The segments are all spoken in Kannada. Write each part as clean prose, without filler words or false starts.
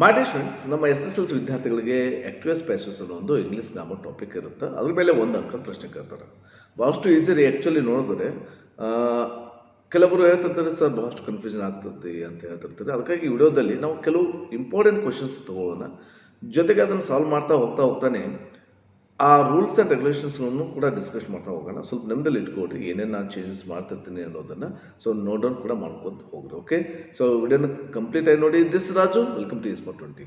ಮಾಡಿ ಸ್ಟೂಡೆಂಟ್ಸ್, ನಮ್ಮ SSLC ವಿದ್ಯಾರ್ಥಿಗಳಿಗೆ ಆಕ್ಟಿವ್ಸ್ ಪ್ಯಾಸಿವ್ಸ್ ಅನ್ನೋ ಒಂದು ಇಂಗ್ಲೀಷ್ ಗ್ರಾಮರ್ ಟಾಪಿಕ್ ಇರುತ್ತೆ. ಅದ್ರ ಮೇಲೆ ಒಂದು ಅಂಕದ ಪ್ರಶ್ನೆ ಕೇಳ್ತಾರೆ. ಭಾಳಷ್ಟು ಈಸಿರಿ ಆ್ಯಕ್ಚುಲಿ ನೋಡಿದ್ರೆ ಕೆಲವರು ಹೇಳ್ತಿರ್ತಾರೆ ಸರ್ ಭಾಳಷ್ಟು ಕನ್ಫ್ಯೂಷನ್ ಆಗ್ತದೆ ಅಂತ ಹೇಳ್ತಿರ್ತಾರೆ. ಅದಕ್ಕಾಗಿ ಈ ವಿಡಿಯೋದಲ್ಲಿ ನಾವು ಕೆಲವು ಇಂಪಾರ್ಟೆಂಟ್ ಕ್ವಶನ್ಸ್ ತೊಗೊಳ್ಳೋಣ, ಜೊತೆಗೆ ಅದನ್ನು ಸಾಲ್ವ್ ಮಾಡ್ತಾ ಹೋಗ್ತಾನೆ ಆ ರೂಲ್ಸ್ ಆ್ಯಂಡ್ ರೆಗ್ಯುಲೇಷನ್ಸ್ಗಳನ್ನು ಕೂಡ ಡಿಸ್ಕಸ್ ಮಾಡ್ತಾ ಹೋಗೋಣ. ಸ್ವಲ್ಪ ನೆಮ್ಮದಲ್ಲಿ ಇಟ್ಕೊಡ್ರಿ, ಏನೇನು ನಾನು ಚೇಂಜಸ್ ಮಾಡ್ತಿರ್ತೀನಿ ಅನ್ನೋದನ್ನು ಸೊ ನೋಡೋಣ ಕೂಡ ಮಾಡ್ಕೊಂಡು ಹೋಗ್ರಿ. ಓಕೆ, ಸೊ ವಿಡಿಯೋನ ಕಂಪ್ಲೀಟ್ ಆಗಿ ನೋಡಿ. This Raju, welcome to S 20.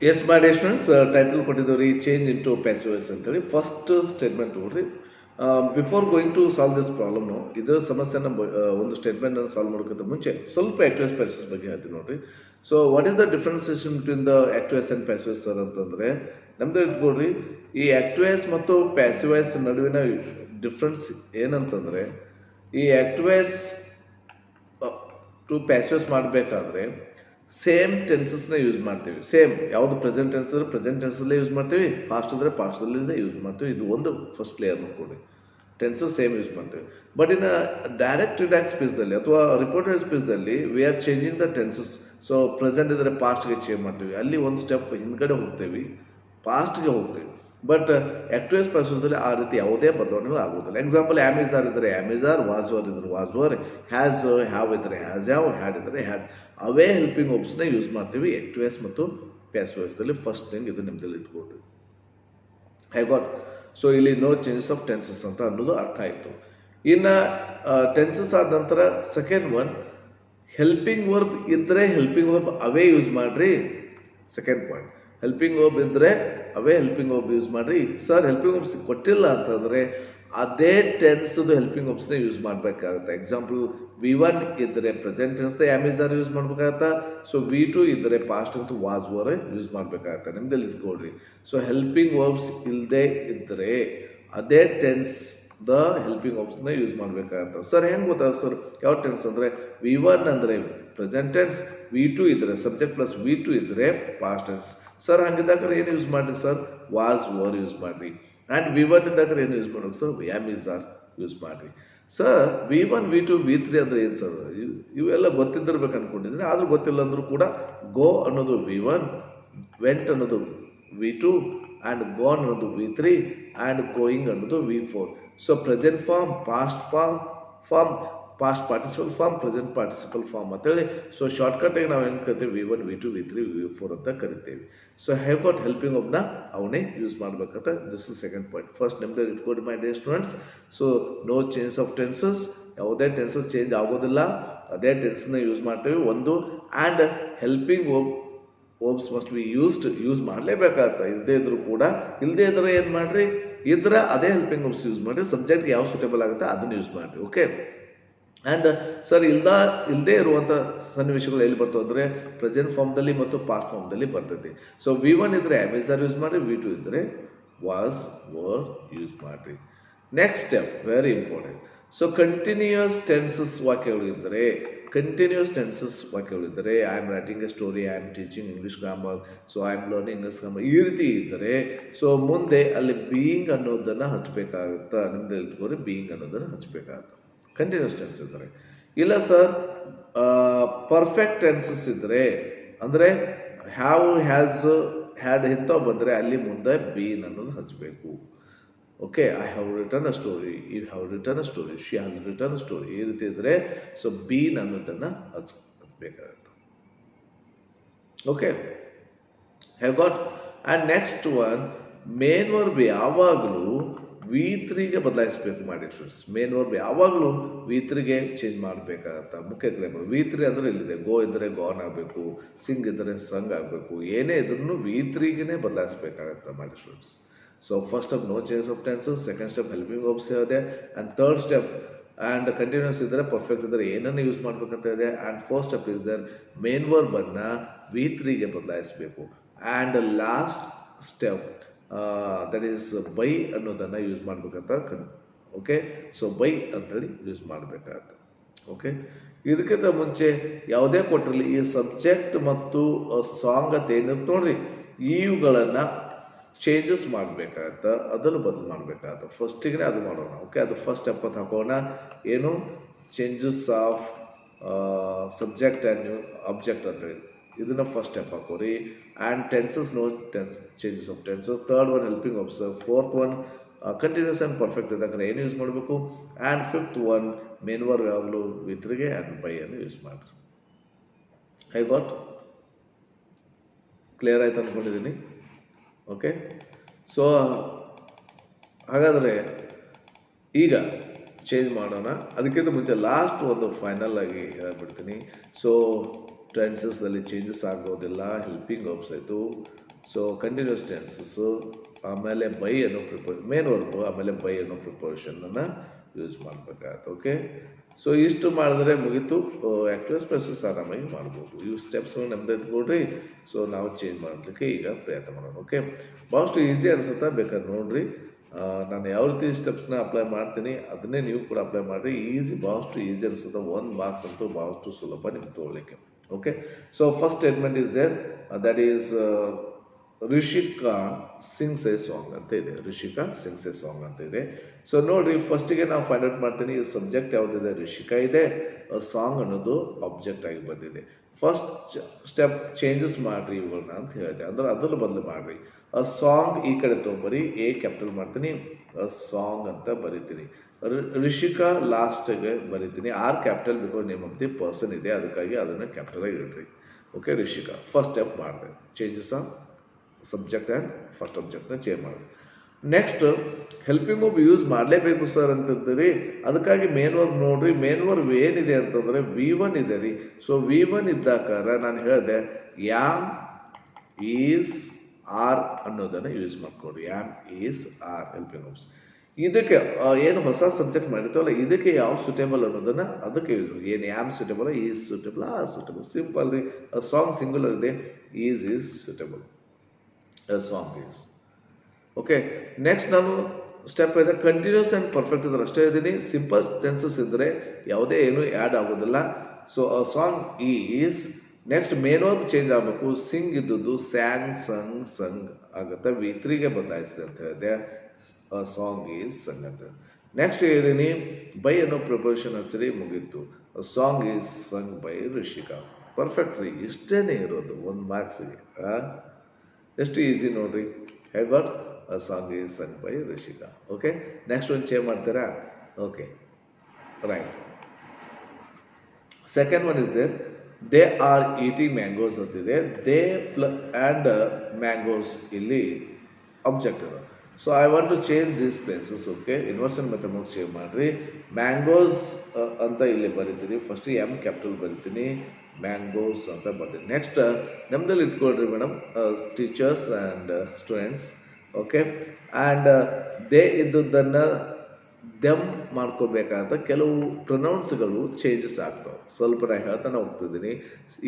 Yes ಮಾಡಿ ಸ್ಟೂಡೆಂಟ್ಸ್, ಟೈಟಲ್ ಕೊಟ್ಟಿದ್ದೀವಿ ಚೇಂಜ್ ಇಂಟು ಪ್ಯಾಸಿವ್ ವಾಯ್ಸ್ ಅಂತೇಳಿ. ಫಸ್ಟ್ ಸ್ಟೇಟ್ಮೆಂಟ್ ನೋಡ್ರಿ. Before going to solve this ಪ್ರಾಬ್ಲಮ್ನು, ಇದರ ಸಮಸ್ಯೆನ ಒಂದು ಸ್ಟೇಟ್ಮೆಂಟನ್ನು ಸಾಲ್ವ್ ಮಾಡೋಕ್ಕಿಂತ ಮುಂಚೆ ಸ್ವಲ್ಪ ಆಕ್ಟಿವ್ಸ್ ಪ್ಯಾಸಿವ್ಸ್ ಬಗ್ಗೆ ಹೇಳ್ತೀನಿ ನೋಡ್ರಿ. So what is the differentiation between the actives and passives sir ಅಂತಂದರೆ, ನಮ್ದು ಇಟ್ಕೊಡ್ರಿ, ಈ ಆಕ್ಟಿವೈಸ್ ಮತ್ತು ಪ್ಯಾಸಿವೈಸ್ ನಡುವಿನ ಡಿಫ್ರೆನ್ಸ್ ಏನಂತಂದರೆ, ಈ ಆಕ್ಟಿವೈಸ್ ಟು ಪ್ಯಾಸಿವೈಸ್ ಮಾಡಬೇಕಾದ್ರೆ ಸೇಮ್ ಟೆನ್ಸಸ್ನ ಯೂಸ್ ಮಾಡ್ತೀವಿ. ಸೇಮ್ ಯಾವುದು ಪ್ರೆಸೆಂಟ್ ಟೆನ್ಸ್ ಅಂದರೆ ಪ್ರೆಸೆಂಟ್ ಟೆನ್ಸಲ್ಲೇ ಯೂಸ್ ಮಾಡ್ತೀವಿ, ಪಾಸ್ಟ್ ಅಂದರೆ ಪಾಸ್ಟಲ್ಲೇ ಯೂಸ್ ಮಾಡ್ತೀವಿ. ಇದು ಒಂದು ಫಸ್ಟ್ ಲೇಯರ್ ನೋಡ್ಕೊಳ್ಳಿ, ಟೆನ್ಸಸ್ ಸೇಮ್ ಯೂಸ್ ಮಾಡ್ತೀವಿ. ಬಟ್ ಇನ್ನು ಡೈರೆಕ್ಟ್ ರಿಡಾಕ್ಟ್ ಸ್ಪೀಚ್ದಲ್ಲಿ ಅಥವಾ ರಿಪೋರ್ಟೆಡ್ ಸ್ಪೀಚ್ದಲ್ಲಿ we are changing the tenses. So present ಇದ್ದರೆ ಪಾಸ್ಟ್ಗೆ ಚೇಂಜ್ ಮಾಡ್ತೀವಿ, ಅಲ್ಲಿ ಒಂದು ಸ್ಟೆಪ್ ಹಿಂದ್ಗಡೆ ಹೋಗ್ತೀವಿ, ಪಾಸ್ಟ್ಗೆ ಹೋಗ್ತೀವಿ. ಬಟ್ ಆಕ್ಟಿವ್ಸ್ ಪ್ಯಾಸಿವ್ಸ್ದಲ್ಲಿ ಆ ರೀತಿ ಯಾವುದೇ ಬದಲಾವಣೆಗಳು ಆಗುವುದಿಲ್ಲ. ಎಕ್ಸಾಂಪಲ್ ಆರ್ ಇದ್ದರೆ ಆರ್, ವಾಸ್ ಇದ್ರೆ ವಾಸ್, ಹ್ಯಾಸ್ ಹ್ಯಾವ್ ಇದ್ದರೆ ಹ್ಯಾಸ್ ಹ್ಯಾವ್, ಹ್ಯಾಡ್ ಇದ್ದರೆ ಹ್ಯಾಡ್. ಅವೇ ಹೆಲ್ಪಿಂಗ್ ವರ್ಬ್ಸ್ನ ಯೂಸ್ ಮಾಡ್ತೀವಿ ಆಕ್ಟಿವ್ಸ್ ಮತ್ತು ಪ್ಯಾಸಿವ್ಸ್ದಲ್ಲಿ. ಫಸ್ಟ್ ಥಿಂಗ್ ಇದು ನಿಮ್ಮದಲ್ಲಿ ಇಟ್ಕೊಡ್ರಿ. Have got. ಸೊ ಇಲ್ಲಿ ನೋ ಚೇಂಜಸ್ ಆಫ್ ಟೆನ್ಸಸ್ ಅಂತ ಅನ್ನೋದು ಅರ್ಥ ಆಯಿತು. ಇನ್ನು ಟೆನ್ಸಸ್ ಆದ ನಂತರ ಸೆಕೆಂಡ್ ಒನ್, ಹೆಲ್ಪಿಂಗ್ ವರ್ಬ್ ಇದ್ದರೆ ಹೆಲ್ಪಿಂಗ್ ವರ್ಬ್ ಅವೇ ಯೂಸ್ ಮಾಡಿರಿ. ಸೆಕೆಂಡ್ ಪಾಯಿಂಟ್, ಹೆಲ್ಪಿಂಗ್ ವರ್ಬ್ ಇದ್ದರೆ ಅವೇ ಹೆಲ್ಪಿಂಗ್ ವರ್ಬ್ ಯೂಸ್ ಮಾಡಿರಿ. ಸರ್ ಹೆಲ್ಪಿಂಗ್ ವರ್ಬ್ಸ್ ಕೊಟ್ಟಿಲ್ಲ ಅಂತಂದರೆ ಅದೇ ಟೆನ್ಸ್ದು ಹೆಲ್ಪಿಂಗ್ ವರ್ಬ್ಸ್ನೇ ಯೂಸ್ ಮಾಡಬೇಕಾಗುತ್ತೆ. ಎಕ್ಸಾಂಪಲ್ V1 ಇದ್ದರೆ ಪ್ರೆಸೆಂಟ್ ಟೆನ್ಸ್ದೇ ಆರ್ ಯೂಸ್ ಮಾಡಬೇಕಾಗತ್ತಾ. ಸೊ V2 ಇದ್ದರೆ ಪಾಸ್ಟ್ ಅಂತೂ ವಾಸ್ ಯೂಸ್ ಮಾಡಬೇಕಾಗತ್ತೆ. ನಿಮ್ದಲ್ಲಿ ಇಟ್ಕೊಳ್ರಿ. ಸೊ ಹೆಲ್ಪಿಂಗ್ ವರ್ಬ್ಸ್ ಇಲ್ಲದೆ ಇದ್ದರೆ ಅದೇ ಟೆನ್ಸ್ ದ ಹೆಲ್ಪಿಂಗ್ ವರ್ಬ್ಸ್ನ ಯೂಸ್ ಮಾಡಬೇಕಾಗತ್ತೆ. ಸರ್ ಹೆಂಗೆ ಗೊತ್ತಾಗ ಸರ್ ಯಾವ ಟೆನ್ಸ್ ಅಂದರೆ, V1 ಅಂದರೆ ಪ್ರೆಸೆಂಟ್ ಟೆನ್ಸ್, V2 ಇದ್ದರೆ ಸಬ್ಜೆಕ್ಟ್ ಪ್ಲಸ್ V2 ಇದ್ದರೆ ಪಾಸ್ಟ್ ಟೆನ್ಸ್. ಸರ್ ಹಂಗಿದ್ದಾಗ ಏನು ಯೂಸ್ ಮಾಡಿರಿ ಸರ್, ವಾಸ್ ಯೂಸ್ ಮಾಡಿರಿ. ಆ್ಯಂಡ್ V1 ಇದ್ದಾಗ ಏನು ಯೂಸ್ ಮಾಡ್ಬೇಕು ಸರ್, ಆರ್ ಯೂಸ್ ಮಾಡಿರಿ. ಸರ್ V1 V2 V3 ಅಂದರೆ ಏನು ಸರ್, ಇವೆಲ್ಲ ಗೊತ್ತಿದ್ದಿರ್ಬೇಕು ಅನ್ಕೊಂಡಿದ್ದೀನಿ, ಆದರೂ ಗೊತ್ತಿಲ್ಲ ಅಂದರೂ ಕೂಡ ಗೋ ಅನ್ನೋದು V1, ವೆಂಟ್ ಅನ್ನೋದು V2 ಆ್ಯಂಡ್ ಗೋನ್ ಅನ್ನೋದು V3 ಆ್ಯಂಡ್ ಗೋಯಿಂಗ್ ಅನ್ನೋದು V4. So present form, past form, past participle form, present participle form ಅಂತೇಳಿ. ಸೊ ಶಾರ್ಟ್ಕಟಾಗಿ ನಾವು ಏನು ಕರಿತೀವಿ, V1 V2 V3 V4 ಅಂತ ಕರಿತೀವಿ. ಸೊ ಹ್ಯಾವ್ ಗಾಟ್ ಹೆಲ್ಪಿಂಗ್ ವರ್ಬ್ನ ಅವನೇ ಯೂಸ್ ಮಾಡ್ಬೇಕಂತ. This is second point. First ನಿಮ್ದು ಇಟ್ಕೊಂಡು my dear students. So no change of tenses, ಯಾವುದೇ ಟೆನ್ಸಸ್ ಚೇಂಜ್ ಆಗೋದಿಲ್ಲ, ಅದೇ ಟೆನ್ಸ್ನ ಯೂಸ್ ಮಾಡ್ತೀವಿ ಒಂದು. And helping verbs must be use ಮಾಡಲೇಬೇಕಾಗತ್ತೆ. ಇಲ್ಲದೇ ಇದ್ರೂ ಕೂಡ, ಇಲ್ಲದೇ ಇದ್ರೆ ಏನು ಮಾಡಿರಿ, ಇದ್ರೆ ಅದೇ ಹೆಲ್ಪಿಂಗ್ ವರ್ಬ್ಸ್ ಯೂಸ್ ಮಾಡಿರಿ. ಸಬ್ಜೆಕ್ಟ್ಗೆ ಯಾವ ಸೂಟೇಬಲ್ ಆಗುತ್ತೆ ಅದನ್ನು ಯೂಸ್ ಮಾಡಿರಿ. ಓಕೆ. ಆ್ಯಂಡ್ ಸರ್ ಇಲ್ಲದೇ ಇರುವಂಥ ಸನ್ನಿವೇಶಗಳು ಎಲ್ಲಿ ಬರ್ತವೆ ಅಂದರೆ ಪ್ರೆಸೆಂಟ್ ಫಾರ್ಮ್ದಲ್ಲಿ ಮತ್ತು ಪಾಸ್ಟ್ ಫಾರ್ಮ್ದಲ್ಲಿ ಬರ್ತೈತಿ. ಸೊ V1 ಇದ್ದರೆ ಆರ್ ಯೂಸ್ ಮಾಡಿರಿ, V2 ಇದ್ದರೆ ವಾಸ್ ಯೂಸ್ ಮಾಡಿರಿ. Next step very important. So continuous tenses ವಾಕ್ಯಗಳಿದ್ದರೆ, I am writing a story, I am teaching English grammar, so I am learning English grammar, ಈ ರೀತಿ ಇದ್ದರೆ ಸೊ ಮುಂದೆ ಅಲ್ಲಿ ಬೀಯಿಂಗ್ ಅನ್ನೋದನ್ನು ಹಚ್ಚಬೇಕಾಗುತ್ತೆ. ನಿಮ್ದು ಇಟ್ಕೊರಿ, ಬೀಯಿಂಗ್ ಅನ್ನೋದನ್ನು ಹಚ್ಚಬೇಕಾಗುತ್ತೆ ಕಂಟಿನ್ಯೂಸ್ ಟೆನ್ಸ್ ಇದ್ದರೆ. ಇಲ್ಲ ಸರ್ ಪರ್ಫೆಕ್ಟ್ ಟೆನ್ಸಸ್ ಇದ್ದರೆ ಅಂದರೆ ಹ್ಯಾವ್, ಹ್ಯಾಸ್, ಹ್ಯಾಡ್ ಇಂಥವು ಬಂದರೆ ಅಲ್ಲಿ ಮುಂದೆ ಬೀನ್ ಅನ್ನೋದು ಹಚ್ಚಬೇಕು. Okay. I have written a story, you have written a story, she has written a story, ಈ ರೀತಿ ಇದ್ದರೆ ಸೊ ಬೀನ್ ಅನ್ನೋದನ್ನು ಹಚ್ಚಬೇಕಾಗುತ್ತೆ. Okay. Have got. And next one, main verb ಯಾವಾಗಲೂ V3ಗೆ ಬದಲಾಯಿಸಬೇಕು ಮಾಡಿ ಸ್ಟೂಡೆಂಟ್ಸ್. ಮೇನ್ ವರ್ಬ್ ಯಾವಾಗಲೂ V3ಗೆ ಚೇಂಜ್ ಮಾಡಬೇಕಾಗತ್ತೆ. ಮುಖ್ಯ ಕ್ರಮ V3 ಅಂದರೆ ಇಲ್ಲಿದೆ, ಗೋ ಇದ್ದರೆ ಗಾನ್ ಆಗಬೇಕು, ಸಿಂಗ್ ಇದ್ದರೆ ಸಂಗ್ ಆಗಬೇಕು, ಏನೇ ಇದ್ರೂ V3ಗೆ ಬದಲಾಯಿಸಬೇಕಾಗತ್ತೆ ಮಾಡಿ students. So first step no change of tenses, second step helping verbs ಇದೆ, and third step and continuous ಇದ್ದರೆ ಪರ್ಫೆಕ್ಟ್ ಇದ್ದರೆ ಏನನ್ನು ಯೂಸ್ ಮಾಡಬೇಕಂತ ಇದೆ, and fourth step is the main ವರ್ಬನ್ನು V3ಗೆ ಬದಲಾಯಿಸಬೇಕು. And last step that is by ಅನ್ನೋದನ್ನು ಯೂಸ್ ಮಾಡಬೇಕಂತ. ಓಕೆ. ಸೊ ಬೈ ಅಂತೇಳಿ ಯೂಸ್ ಮಾಡಬೇಕಾಗತ್ತೆ. ಓಕೆ. ಇದಕ್ಕಿಂತ ಮುಂಚೆ ಯಾವುದೇ ಕೊಟ್ಟಿರಲಿ ಈ ಸಬ್ಜೆಕ್ಟ್ ಮತ್ತು ಸಾಂಗ್ ಅಂತ ಏನಿರುತ್ತೆ ನೋಡ್ರಿ, ಇವುಗಳನ್ನು ಚೇಂಜಸ್ ಮಾಡಬೇಕಾಗತ್ತೆ, ಅದನ್ನು ಬದಲು ಮಾಡಬೇಕಾಗತ್ತೆ. ಫಸ್ಟಿಗೆ ಅದು ಮಾಡೋಣ. ಓಕೆ. ಅದು ಫಸ್ಟ್ ಸ್ಟೆಪ್ ಅಂತ ಹಾಕೋಣ. ಏನು, changes of subject and object ಅಂತೇಳಿ. ಇದನ್ನ ಫಸ್ಟ್ ಸ್ಟೆಪ್ ಹಾಕೋರಿ. And tenses no changes of tenses. Third one helping observe. Fourth one continuous and perfect ಇದ್ದಾಗ ಏನು ಯೂಸ್ ಮಾಡಬೇಕು. And fifth one main verb ಯಾವಾಗಲೂ ವಿತ್ರಿಗೆ ಆ್ಯಂಡ್ ಬೈ ಅನ್ನು ಯೂಸ್ ಮಾಡಿರಿ. ಐ ಗಾಟ್ ಕ್ಲಿಯರ್ ಆಯ್ತು ಅಂದ್ಕೊಂಡಿದ್ದೀನಿ. ಓಕೆ, ಸೊ ಹಾಗಾದರೆ ಈಗ ಚೇಂಜ್ ಮಾಡೋಣ. ಅದಕ್ಕಿಂತ ಮುಂಚೆ ಲಾಸ್ಟ್ ಒಂದು ಫೈನಲ್ ಆಗಿ ಹೇಳ್ಬಿಡ್ತೀನಿ. ಸೊ ಟೆನ್ಸಸ್ದಲ್ಲಿ ಚೇಂಜಸ್ ಆಗೋದಿಲ್ಲ. ಹೆಲ್ಪಿಂಗ್ ವರ್ಬ್ಸ್ ಆಯಿತು, ಸೊ ಕಂಟಿನ್ಯೂಸ್ ಟೆನ್ಸಸ್ಸು, ಆಮೇಲೆ ಬೈ ಅನ್ನೋ ಮೇನ್ ವರ್ಬು, ಆಮೇಲೆ ಬೈ ಅನ್ನೋ ಪ್ರಿಪೋಸಿಷನನ್ನು ಯೂಸ್ ಮಾಡಬೇಕಾಗತ್ತೆ. ಓಕೆ, ಸೊ ಇಷ್ಟು ಮಾಡಿದ್ರೆ ಮುಗೀತು. ಆ್ಯಕ್ಚುಯಲ್ ಪ್ರೆಸಸ್ ಆರಾಮಾಗಿ ಮಾಡ್ಬೋದು. ಇವು ಸ್ಟೆಪ್ಸ್ ನಮ್ದು ಇಟ್ಕೊಡ್ರಿ. ಸೊ ನಾವು ಚೇಂಜ್ ಮಾಡಲಿಕ್ಕೆ ಈಗ ಪ್ರಯತ್ನ ಮಾಡೋಣ. ಓಕೆ, ಭಾಳಷ್ಟು ಈಸಿ ಅನಿಸುತ್ತಾ, ಬೇಕಾದ್ರೆ ನೋಡಿರಿ. ನಾನು ಯಾವ ರೀತಿ ಸ್ಟೆಪ್ಸ್ನ ಅಪ್ಲೈ ಮಾಡ್ತೀನಿ ಅದನ್ನೇ ನೀವು ಕೂಡ ಅಪ್ಲೈ ಮಾಡಿರಿ. ಭಾಳಷ್ಟು ಈಸಿ ಅನಿಸುತ್ತೆ. 1 ಮಾರ್ಕ್ಸ್ ಅಂತೂ ಭಾಳಷ್ಟು ಸುಲಭ ನಿಮ್ಗೆ ತೊಗೊಳ್ಳಿಕ್ಕೆ. Okay, so first statement is there, that is Rishika sings a song ಅಂತ ಇದೆ. ರಿಷಿಕಾ ಸಿಂಗ್ಸ್ ಎ ಸಾಂಗ್ ಅಂತ ಇದೆ. ಸೊ ನೋಡಿರಿ, ಫಸ್ಟಿಗೆ ನಾವು ಫೈಂಡ್ ಔಟ್ ಮಾಡ್ತೀನಿ. ಈ ಸಬ್ಜೆಕ್ಟ್ ಯಾವುದಿದೆ, ರಿಷಿಕಾ ಇದೆ. ಸಾಂಗ್ ಅನ್ನೋದು ಆಬ್ಜೆಕ್ಟ್ ಆಗಿ ಬಂದಿದೆ. ಫಸ್ಟ್ ಸ್ಟೆಪ್ ಚೇಂಜಸ್ ಮಾಡಿರಿ ಇವುಗಳನ್ನ ಅಂತ ಹೇಳಿದೆ. ಅಂದ್ರೆ ಅದನ್ನು ಬದಲು ಮಾಡಿರಿ. ಸಾಂಗ್ ಈ ಕಡೆ ತೊಗೊಂಬರಿ, ಎ ಕ್ಯಾಪಿಟಲ್ ಮಾಡ್ತೀನಿ, ಸಾಂಗ್ ಅಂತ ಬರಿತೀನಿ. ರಿಷಿಕಾ ಲಾಸ್ಟ್ಗೆ ಬರಿತೀನಿ. R capital because name of the person ಇದೆ, ಅದಕ್ಕಾಗಿ ಅದನ್ನು ಕ್ಯಾಪಿಟಲ್ ಆಗಿ ಇಡ್ರಿ. ಓಕೆ, ರಿಷಿಕಾ ಫಸ್ಟ್ ಸ್ಟೆಪ್ ಮಾಡಿದೆ. Changes on subject and first ಆಬ್ಜೆಕ್ಟ್ನ ಚೇಂಜ್ ಮಾಡಿ. ನೆಕ್ಸ್ಟ್ ಹೆಲ್ಪಿಂಗ್ ವರ್ಬ್ ಯೂಸ್ ಮಾಡಲೇಬೇಕು ಸರ್ ಅಂತಂದ್ರಿ. ಅದಕ್ಕಾಗಿ ಮೇನ್ ವರ್ಬ್ ನೋಡ್ರಿ. ಮೇನ್ ವರ್ಬ್ ಏನಿದೆ ಅಂತಂದರೆ V1 ಇದೆ ರೀ. ಸೊ V1 ಇದ್ದಾಕಾರ ನಾನು ಹೇಳಿದೆ ಯಾಮ್ ಈಸ್ ಆರ್ ಅನ್ನೋದನ್ನು ಯೂಸ್ ಮಾಡ್ಕೊಡ್ರಿ. Am is are helping verbs. ಇದಕ್ಕೆ ಏನು ಹೊಸ ಸಬ್ಜೆಕ್ಟ್ ಮಾಡಿರ್ತೀವಲ್ಲ, ಇದಕ್ಕೆ ಯಾವ ಸೂಟೇಬಲ್ ಅನ್ನೋದನ್ನು ಅದಕ್ಕೆ ಯೂಸ್ ಮಾಡಿ. ಏನು ಯಾಮ್ ಸೂಟೇಬಲ್, ಈಸ್ ಸೂಟೇಬಲ್, ಆ ಸೂಟೇಬಲ್. ಸಿಂಪಲ್ ರೀ. ಸಾಂಗ್ ಸಿಂಗುಲರ್ ಇದೆ, is suitable, song is. Okay, next ನಾನು ಸ್ಟೆಪ್ ಇದೆ ಕಂಟಿನ್ಯೂಸ್ ಆ್ಯಂಡ್ ಪರ್ಫೆಕ್ಟ್ ಇದ್ರೆ ಅಷ್ಟೇ ಇದ್ದೀನಿ. ಸಿಂಪಲ್ ಟೆನ್ಸಸ್ ಇದ್ದರೆ ಯಾವುದೇ ಏನು ಆ್ಯಡ್ ಆಗೋದಿಲ್ಲ. So song is. Next main verb change ಆಗಬೇಕು. ಸಿಂಗ್ ಇದ್ದದ್ದು ಸ್ಯಾಂಗ್, ಸಂಗ್, ಸಂಗ್ ಆಗುತ್ತೆ. V3ಗೆ ಬದಲಾಯಿಸಿದೆ ಅಂತ ಹೇಳಿದೆ. ಸಾಂಗ್ ಈಸ್ ಸಂಗ್ ಅಂತ. ನೆಕ್ಸ್ಟ್ ಹೇಳಿದ್ದೀನಿ ಬೈ ಅನ್ನೋ ಪ್ರಿಪೋಸಿಷನ್ ಹಚ್ಚಿರಿ, ಮುಗೀತು. Song is sung by Rishika. Perfect ರೀ. ಇಷ್ಟೇನೇ ಇರೋದು 1 ಮಾರ್ಕ್ಸಿಗೆ. ಎಷ್ಟು ಈಸಿ ನೋಡ್ರಿ. Have got a song is sung by Rishika. Okay, next ಒಂದು ಚೇಂಜ್ ಮಾಡ್ತೀರಾ. Okay, right. Second one is there, they are eating mangoes ಅಂತಿದೆ. ದೇ ಆ್ಯಂಡ್ ಮ್ಯಾಂಗೋಸ್ ಇಲ್ಲಿ ಆಬ್ಜೆಕ್ಟ್ ಇದೆ. So I want to change these places. Okay, inversion method change ಮಾಡಿರಿ. ಮ್ಯಾಂಗೋಸ್ ಅಂತ ಇಲ್ಲಿ ಬರಿತೀನಿ. ಫಸ್ಟ್ ಎಮ್ ಕ್ಯಾಪಿಟಲ್ ಬರಿತೀನಿ, ಮ್ಯಾಂಗೋಸ್ ಅಂತ ಬರ್ತೀನಿ. ನೆಕ್ಸ್ಟ್ ನಮ್ದಲ್ಲಿ ಇಟ್ಕೊಳ್ರಿ madam, teachers and students. Okay, and they ಇದ್ದದ್ದನ್ನು ದೆಮ್ ಮಾಡ್ಕೋಬೇಕಾದ ಕೆಲವು ಪ್ರೊನೌನ್ಸ್ಗಳು ಚೇಂಜಸ್ ಆಗ್ತಾವೆ. ಸ್ವಲ್ಪ ನಾನು ಹೇಳ್ತಾನೆ ಹೋಗ್ತಿದ್ದೀನಿ.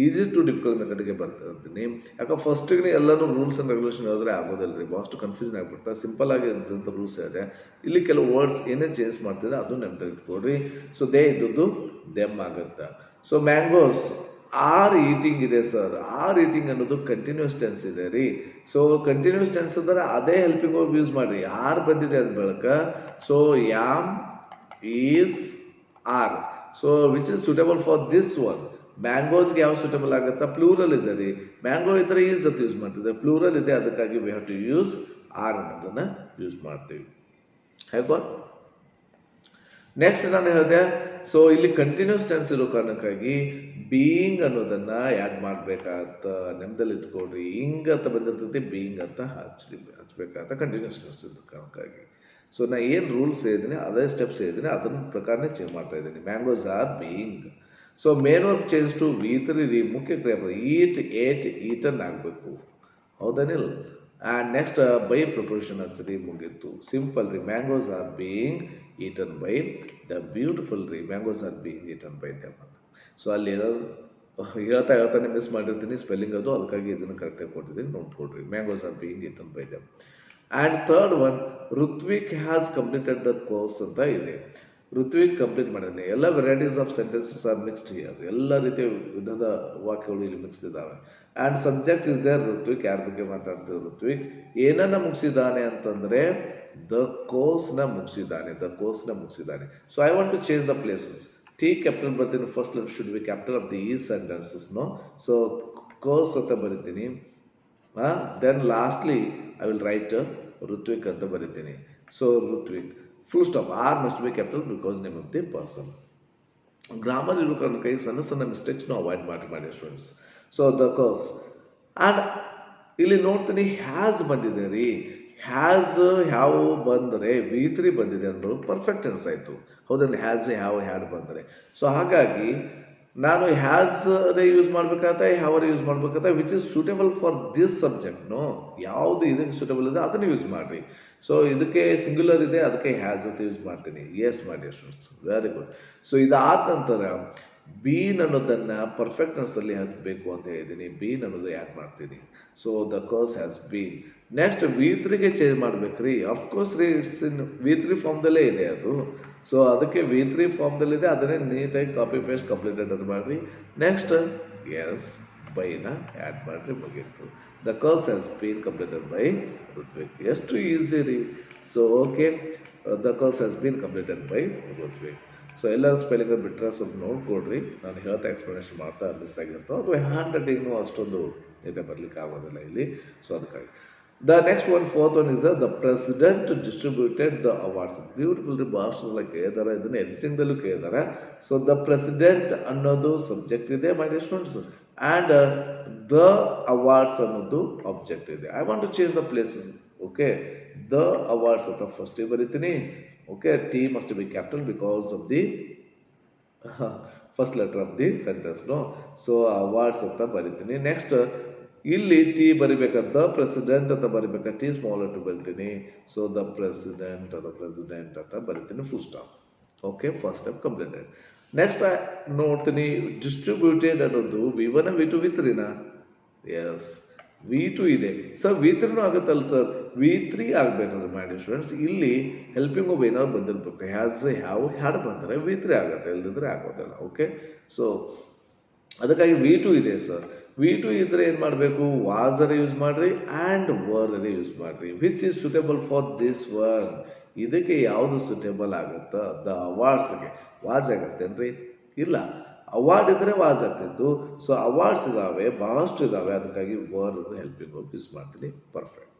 ಈಸಿ ಟು ಡಿಫಿಕಲ್ಟ್ ಮೆಥಡ್ಗೆ ಬರ್ತಾ ಇರ್ತೀನಿ. ಯಾಕೆ ಫಸ್ಟಿಗೆ ಎಲ್ಲನೂ ರೂಲ್ಸ್ ಆ್ಯಂಡ್ ರೆಗ್ಯುಲೇಷನ್ ಹೇಳಿದ್ರೆ ಆಗೋದಿಲ್ಲ ರೀ. ಭಾಳಷ್ಟು ಕನ್ಫ್ಯೂಷನ್ ಆಗಿಬಿಡ್ತಾರೆ. ಸಿಂಪಲ್ ಆಗಿ ಇದ್ದಂಥ ರೂಲ್ಸ್ ಇದೆ. ಇಲ್ಲಿ ಕೆಲವು ವರ್ಡ್ಸ್ ಏನೇನು ಚೇಂಜ್ ಮಾಡ್ತಿದೆ ಅದು ನೆನಪು ಇಟ್ಕೊಡ್ರಿ. ಸೊ ದೇ ಇದ್ದದ್ದು ದೆಮ್ ಆಗುತ್ತೆ. ಸೊ ಮ್ಯಾಂಗೋಸ್ ಆರ್ ಈಟಿಂಗ್ ಇದೆ ಸರ್. ಆರ್ ಈಟಿಂಗ್ ಅನ್ನೋದು ಕಂಟಿನ್ಯೂಸ್ ಟೆನ್ಸ್ ಇದೆ ರೀ. ಸೊ ಕಂಟಿನ್ಯೂಸ್ ಟೆನ್ಸ್ ಅಂದರೆ ಅದೇ ಹೆಲ್ಪಿಂಗ್ ವರ್ಬ್ ಯೂಸ್ ಮಾಡಿರಿ. ಆರ್ ಬಂದಿದೆ ಅಂದ ಬಳಿಕ so am is are. So which is suitable for this one. ಮ್ಯಾಂಗೋಸ್ಗೆ ಯಾವ ಸೂಟೇಬಲ್ ಆಗುತ್ತಾ, ಪ್ಲೂರಲ್ ಇದೆ ರೀ. ಮ್ಯಾಂಗೋ ಇದ್ದರೆ ಈಸ್ ಅಂತ ಯೂಸ್ ಮಾಡ್ತಿದ್ದೆ, ಪ್ಲೂರಲ್ ಇದೆ, ಅದಕ್ಕಾಗಿ we have to use are ಅನ್ನೋದನ್ನು ಯೂಸ್ ಮಾಡ್ತೀವಿ. ಹೌದಾ? ನೆಕ್ಸ್ಟ್ ನಾನು ಹೇಳಿದೆ, ಸೊ ಇಲ್ಲಿ ಕಂಟಿನ್ಯೂಸ್ ಟೆನ್ಸ್ ಇರೋ ಕಾರಣಕ್ಕಾಗಿ ಬೀಯಿಂಗ್ ಅನ್ನೋದನ್ನು ಆ್ಯಡ್ ಮಾಡಬೇಕಾಗತ್ತ. ನೆನಪಲ್ಲಿ ಇಟ್ಕೊಡ್ರಿ. ಇಂಗ್ ಅಂತ ಬಂದಿರ್ತೈತಿ, ಬೀಯಿಂಗ್ ಅಂತ ಹಚ್ಬೇಕಾಗತ್ತ ಕಂಟಿನ್ಯೂಸ್ ಟೆನ್ಸ್ ಇರೋ ಕಾರಣಕ್ಕಾಗಿ. ಸೊ ನಾ ಏನು ರೂಲ್ಸ್ ಹೇಳಿದ್ದೀನಿ ಅದೇ ಸ್ಟೆಪ್ಸ್ ಹೇಳಿದ್ದೀನಿ, ಅದನ್ನ ಪ್ರಕಾರನೇ ಚೇಂಜ್ ಮಾಡ್ತಾ ಇದ್ದೀನಿ. Mangoes are being. So main verb change to V3 ರೀ. ಮುಖ್ಯ ಕ್ರಿಯಾಪದ ಈಟ್, ಏಟ್, ಈಟನ್ ಆಗಬೇಕು. ಹೌದನಿಲ್ಲ? ಆ್ಯಂಡ್ ನೆಕ್ಸ್ಟ್ ಬೈ ಪ್ರಪೋಸಿಷನ್ ಹಚ್ಚಿರಿ, ಮುಗೀತು. ಸಿಂಪಲ್ ರೀ. Mangoes are being eaten by the beautiful ರೀ. Mangoes are being eaten by them ಅಂತ. ಸೊ ಅಲ್ಲಿ ಹೇಳ್ತಾನೆ ಮಿಸ್ ಮಾಡಿರ್ತೀನಿ ಸ್ಪೆಲ್ಲಿಂಗ್ ಅದು, ಅದಕ್ಕಾಗಿ ಇದನ್ನು ಕರೆಕ್ಟಾಗಿ ಕೊಟ್ಟಿದ್ದೀನಿ, ನೋಡ್ಕೊಡ್ರಿ. Mangoes are being eaten by them. And third one, Ritvik has completed the course ಅಂತ ಇದೆ. ಋತ್ವಿಕ್ ಕಂಪ್ಲೀಟ್ ಮಾಡಿದ್ದಾನೆ. ಎಲ್ಲ varieties of sentences are mixed here. ಎಲ್ಲ ರೀತಿಯ ವಿಧದ ವಾಕ್ಯಗಳು ಇಲ್ಲಿ ಮಿಕ್ಸ್ ಇದ್ದಾವೆ. And subject is there Ritvik. ಯಾರ ಬಗ್ಗೆ ಮಾತಾಡ್ತಿದ್ದ ಋತ್ವಿಕ್ ಏನನ್ನ ಮುಗಿಸಿದ್ದಾನೆ ಅಂತಂದರೆ ದ ಕೋರ್ಸ್ನ ಮುಗಿಸಿದ್ದಾನೆ. ದ ಕೋರ್ಸ್ನ ಮುಗಿಸಿದ್ದಾನೆ. So I want to change the places. T capital ಬರ್ತೀನಿ. First should be capital of the ಈ ಸೆಂಟೆನ್ಸಸ್. ನೋ, ಸೊ ಕೋರ್ಸ್ ಅಂತ ಬರಿತೀನಿ. Then lastly I will write Ritvik ಅಂತ ಬರಿತೀನಿ. So Ritvik full stop. R must be capital because name of the person. Grammar ಇರೋ ಕಾರಣಕ್ಕೆ ಸಣ್ಣ ಸಣ್ಣ ಮಿಸ್ಟೇಕ್ಸ್ನ ಅವಾಯ್ಡ್ ಮಾಡಿ students. So the course and ಇಲ್ಲಿ ನೋಡ್ತೀನಿ ಹ್ಯಾಸ್ ಬಂದಿದೆ ರೀ. ಹ್ಯಾಸ್ ಯಾವ ಬಂದರೆ V3 ಬಂದಿದೆ ಅಂದ್ಬಿಟ್ಟು ಪರ್ಫೆಕ್ಟ್ ಟೆನ್ಸ್ ಆಯಿತು. ಹೌದಲ್ಲಿ ಹ್ಯಾಸ್ ಯಾವ ಹ್ಯಾಡ್ ಬಂದರೆ. ಸೊ ಹಾಗಾಗಿ ನಾನು ಹ್ಯಾಸ್ ಯೂಸ್ ಮಾಡಬೇಕಾಗತ್ತೆ, ಹ್ಯಾವರ್ ಯೂಸ್ ಮಾಡಬೇಕಾಗತ್ತೆ which is suitable for this subject. ಯಾವುದು ಇದಕ್ಕೆ ಸೂಟೇಬಲ್ ಇದೆ ಅದನ್ನು ಯೂಸ್ ಮಾಡಿರಿ. ಸೊ ಇದಕ್ಕೆ ಸಿಂಗ್ಯುಲರ್ ಇದೆ ಅದಕ್ಕೆ ಹ್ಯಾಸ್ ಅಂತ ಯೂಸ್ ಮಾಡ್ತೀನಿ. ಎಸ್ ಮಾಡಿ ಸ್ಟೂಡೆಂಟ್ಸ್, ವೆರಿ ಗುಡ್. ಸೊ ಇದಾದ ನಂತರ ಬೀನ್ ಅನ್ನೋದನ್ನು ಪರ್ಫೆಕ್ಟ್ನೆಸ್ಸಲ್ಲಿ ಹಚ್ಚಬೇಕು ಅಂತ ಹೇಳಿದ್ದೀನಿ. ಬೀನ್ ಅನ್ನೋದು ಆ್ಯಡ್ ಮಾಡ್ತೀನಿ. So the course has been. Next V3ಗೆ ಚೇಂಜ್ ಮಾಡ್ಬೇಕ್ರಿ. ಅಫ್ಕೋರ್ಸ್ ರೀ, ಇಟ್ಸ್ ಇನ್ V3 ಫಾರ್ಮ್ದಲ್ಲೇ ಇದೆ ಅದು. ಸೊ ಅದಕ್ಕೆ V3 ಫಾರ್ಮ್ದಲ್ಲಿದೆ, ಅದನ್ನೇ ನೀಟಾಗಿ ಕಾಪಿ ಪೇಸ್ಟ್ ಕಂಪ್ಲೀಟೆಡ್ ಅದು ಮಾಡಿರಿ. ನೆಕ್ಸ್ಟ್ ಎಸ್ ಬೈನ ಆ್ಯಡ್ ಮಾಡಿರಿ, ಮುಗೀತು. The course has bean completed by Ritwik. ಎಷ್ಟು ಈಸಿ ರೀ. So okay, the course has bean completed by Ritwik. So ಎಲ್ಲರೂ ಸ್ಪೆಲ್ಲಿಂಗ್ ಬಿಟ್ಟರೆ ಸ್ವಲ್ಪ ನೋಡ್ಕೊಡ್ರಿ. ನಾನು ಹೇಳ್ತಾ ಎಕ್ಸ್ಪ್ಲನೇಷನ್ ಮಾಡ್ತಾ ಮಿಸ್ ಆಗಿರುತ್ತೋ ಅದು ಹ್ಯಾಂಡ್ ರೈಟಿಂಗ್ನು ಅಷ್ಟೊಂದು ಇದೆ ಬರಲಿಕ್ಕೆ ಆಗೋದಿಲ್ಲ ಇಲ್ಲಿ. ಸೊ ಅದಕ್ಕಾಗಿ the next one fourth one is the president distributed the awards. Beautiful ರೀ, ಭಾಳ ಕೇಳಿದಾರೆ, ಇದನ್ನು ಎಡಿಟಿಂಗ್ದಲ್ಲೂ ಕೇಳಿದಾರೆ. ಸೊ ದ ಪ್ರೆಸಿಡೆಂಟ್ ಅನ್ನೋದು ಸಬ್ಜೆಕ್ಟ್ ಇದೆ my dear students, and the awards ಅನ್ನೋದು ಆಬ್ಜೆಕ್ಟ್ ಇದೆ. I want to change the places. Okay, the awards ಅಂತ ಫಸ್ಟಿಗೆ ಬರಿತೀನಿ. Okay, T must be capital because of the first letter of the sentence. So awards ಅಂತ ಬರಿತೀನಿ. ನೆಕ್ಸ್ಟ್ ಇಲ್ಲಿ ಟಿ ಬರಿಬೇಕಂತ ಪ್ರೆಸಿಡೆಂಟ್ ಅಂತ ಬರಿಬೇಕಾ, ಟಿ ಸ್ಮಾಲ್ ಲೆಟರ್ ಬರಿತೀನಿ. ಸೊ ದ ಪ್ರೆಸಿಡೆಂಟ್ ಅಂತ ಬರಿತೀನಿ, full stop. Okay, first step completed. Next ನೋಡ್ತೀನಿ ಡಿಸ್ಟ್ರಿಬ್ಯೂಟೆಡ್ ಅನ್ನೋದು V1 V2 V3 S V2 ಇದೆ ಸರ್. V3 ಆಗುತ್ತಲ್ಲ ಸರ್, V3 ಆಗಬೇಕಂದ್ರೆ ಮಾಡಿ ಸ್ಟೂಡೆಂಟ್ಸ್ ಇಲ್ಲಿ ಹೆಲ್ಪಿಂಗ್ ಒಬ್ಬ ಏನಾದ್ರು ಬಂದಿರ್ಬೇಕು. ಹ್ಯಾಸ್ ಯಾವ ಹ್ಯಾಡ್ ಬಂದರೆ V3 ಆಗುತ್ತೆ, ಇಲ್ಲದಿದ್ರೆ ಆಗೋದಿಲ್ಲ. ಓಕೆ, ಸೊ ಅದಕ್ಕಾಗಿ V2 ಇದೆ ಸರ್. V2 ಇದ್ರೆ ಏನು ಮಾಡಬೇಕು, ವಾಸರ ಯೂಸ್ ಮಾಡಿರಿ ಆ್ಯಂಡ್ ವರ್ ಯೂಸ್ ಮಾಡಿರಿ. Which is suitable for this one. ಇದಕ್ಕೆ ಯಾವುದು ಸೂಟೇಬಲ್ ಆಗುತ್ತೋ ದ ಅವಾರ್ಡ್ಸ್ಗೆ ವಾಸ್ ಆಗುತ್ತೇನ್ರಿ? ಇಲ್ಲ, ಅವಾರ್ಡ್ ಇದ್ದರೆ ವಾಸ್ ಆಗ್ತಿತ್ತು. ಸೊ ಅವಾರ್ಡ್ಸ್ ಇದ್ದಾವೆ, ಭಾಳಷ್ಟು ಇದ್ದಾವೆ, ಅದಕ್ಕಾಗಿ ವರ್ ಹೆಲ್ಪಿಂಗ್ ಯೂಸ್ ಮಾಡ್ತೀನಿ. Perfect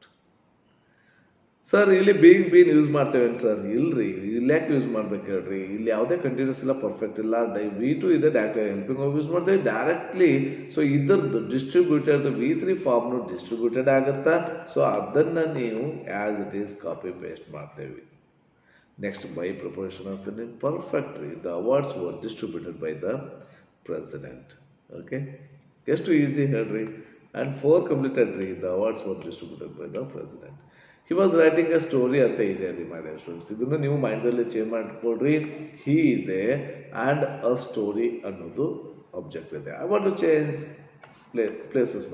sir. ಇಲ್ಲಿ ಬೀನ್ ಯೂಸ್ ಮಾಡ್ತೇವೆ ಸರ್? ಇಲ್ರಿ, ಇಲ್ಲಿ ಯಾಕೆ ಯೂಸ್ ಮಾಡ್ಬೇಕು ಹೇಳ್ರಿ? ಇಲ್ಲಿ ಯಾವುದೇ ಕಂಟಿನ್ಯೂಸ್ ಇಲ್ಲ, ಪರ್ಫೆಕ್ಟ್ ಇಲ್ಲ. V2 ಇದೆ, ಡೈರೆಕ್ಟ್ ಹೆಲ್ಪಿಂಗ್ ಯೂಸ್ ಮಾಡ್ತೇವೆ ಡೈರೆಕ್ಟ್ಲಿ. ಸೊ ಇದ್ರದ್ದು ಡಿಸ್ಟ್ರಿಬ್ಯೂಟೆಡ್ V3 ಫಾರ್ಮ್ನು ಡಿಸ್ಟ್ರಿಬ್ಯೂಟೆಡ್ ಆಗುತ್ತಾ? ಸೊ ಅದನ್ನು ನೀವು as it is copy paste ಮಾಡ್ತೇವೆ. ನೆಕ್ಸ್ಟ್ ಬೈ ಪ್ರಪೋರ್ಷನ್ ಅನ್ಸ್ತೀನಿ. ಪರ್ಫೆಕ್ಟ್ ರೀ. The awards were distributed by the president. Okay, ಎಷ್ಟು ಈಸಿ ಹೇಳ್ರಿ. ಆ್ಯಂಡ್ 4 ಕಂಪ್ಲೀಟೆಡ್ ರೀ. The awards were distributed by the president. He was writing a story ಅಂತ ಇದೆ ರೀ ಮೈ ಡಿಯರ್ ಸ್ಟೂಡೆಂಟ್ಸ್. ಇದನ್ನು ನೀವು ಮೈಂಡಲ್ಲಿ ಚೇಂಜ್ ಮಾಡಿಕೊಡ್ರಿ. ಹಿ ಇದೆ ಆ್ಯಂಡ್ ಅ ಸ್ಟೋರಿ ಅನ್ನೋದು ಆಬ್ಜೆಕ್ಟ್ ಇದೆ. I want to change places.